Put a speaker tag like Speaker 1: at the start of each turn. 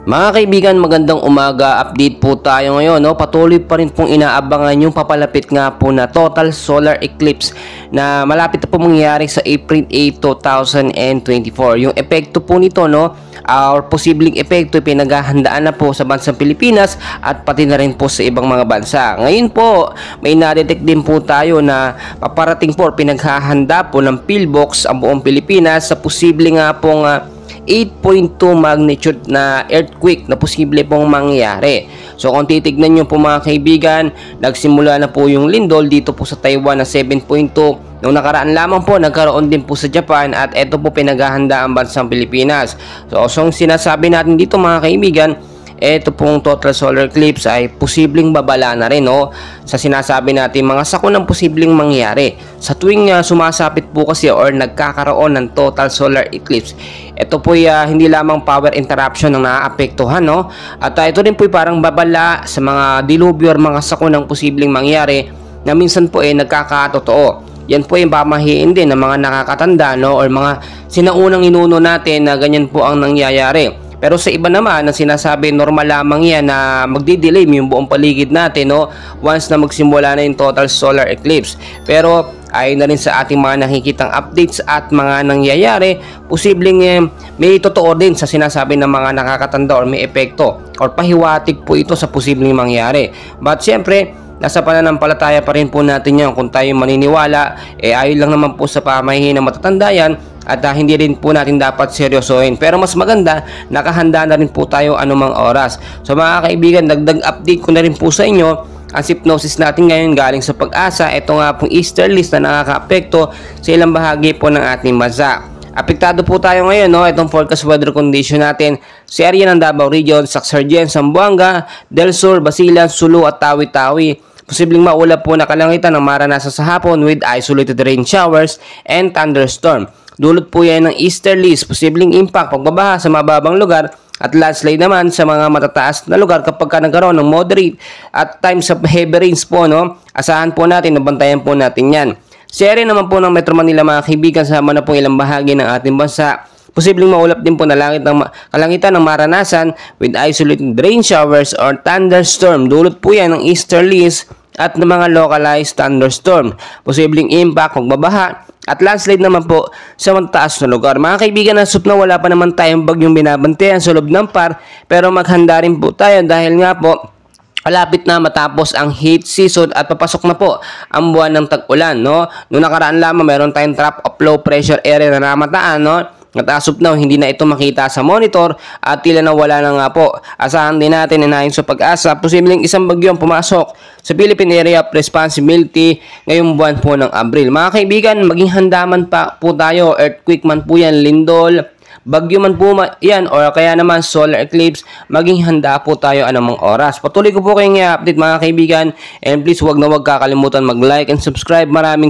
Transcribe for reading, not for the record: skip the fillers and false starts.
Speaker 1: Mga kaibigan, magandang umaga. Update po tayo ngayon. No? Patuloy pa rin pong inaabangan yung papalapit nga po na total solar eclipse na malapit na po mangyayari sa April 8, 2024. Yung epekto po nito, no, or posibleng epekto, pinaghahandaan na po sa bansang Pilipinas at pati na rin po sa ibang mga bansa. Ngayon po, may na-detect din po tayo na paparating po, pinaghahanda po ng PhilBox ang buong Pilipinas sa posible nga pong 8.2 magnitude na earthquake na posible pong mangyari. So kung titignan nyo po mga kaibigan, nagsimula na po yung lindol dito po sa Taiwan na 7.2. Noong nakaraan lamang po, nagkaroon din po sa Japan at ito po pinaghahanda ang bansang Pilipinas. So sinasabi natin dito mga kaibigan, ito pong total solar eclipse ay posibleng babala na rin, no? Sa sinasabi natin mga sakunang posibleng mangyari. Sa tuwing sumasapit po kasi or nagkakaroon ng total solar eclipse, ito po hindi lamang power interruption ang naaapektuhan, no? At ito rin po parang babala sa mga dilubyo or mga sakunang posibleng mangyari na minsan po nagkakatotoo. Yan po yung pamahiin din ng mga nakakatanda, no? Or mga sinaunang inuno natin na ganyan po ang nangyayari. Pero sa iba naman, ang sinasabi, normal lamang yan na magdidilim yung buong paligid natin, no? Once na magsimula na yung total solar eclipse. Pero ayon na rin sa ating mga nakikitang updates at mga nangyayari, posibleng may totoo din sa sinasabi ng mga nakakatanda or may epekto or pahiwatig po ito sa posibleng mangyari. But syempre, nasa pananampalataya pa rin po natin yan. Kung tayo maniniwala, ayon lang naman po sa pamahiin na matatanda yan. At hindi rin po natin dapat seryosohin. Pero mas maganda, nakahanda na rin po tayo anumang oras. So mga kaibigan, dagdag update ko na rin po sa inyo. Ang hypnosis natin ngayon galing sa Pag-asa. Ito nga pong easterlies na nakaka-apekto sa ilang bahagi po ng ating bansa. Apektado po tayo ngayon, no? Itong forecast weather condition natin sa area ng Davao Region, Sacsayhuaman, Zamboanga, Del Sur, Basilan, Sulu at Tawi-Tawi. Posibleng maulap po na kalangitan ng maranasan sa hapon with isolated rain showers and thunderstorm. Dulot po yan ng easterlies, posibleng impact, pagbabaha sa mababang lugar at landslide naman sa mga matataas na lugar kapag nagkaroon ng moderate at times of heavy rains po, no? Asahan po natin, nabantayan po natin yan. Sa area naman po ng Metro Manila mga kaibigan, sama na po ilang bahagi ng ating bansa, posibleng maulap din po na kalangitan ng maranasan with isolated rain showers or thunderstorm. Dulot po yan ng easterlies at ng mga localized thunderstorm. Posibleng impact, pagbabaha at landslide naman po sa mataas na lugar. Mga kaibigan, nasop na wala pa naman tayong bagyong binabantayan sa loob ng PAR, pero maghanda rin po tayo dahil nga po malapit na matapos ang heat season at papasok na po ang buwan ng tag-ulan, no? Noong nakaraan lamang meron tayong trap of low pressure area na namataan, no? At as of now, hindi na ito makita sa monitor at tila na wala na nga po. Asahan din natin na sa Pag-asa, posibleng isang bagyo ang pumasok sa Philippine Area of Responsibility ngayong buwan po ng Abril. Mga kaibigan, maging handaman pa po tayo. Earthquake man po yan, lindol, bagyo man po yan, or kaya naman solar eclipse, maging handa po tayo anumang oras. Patuloy ko po kayong i-update mga kaibigan, and please huwag na huwag kakalimutan mag-like and subscribe. Maraming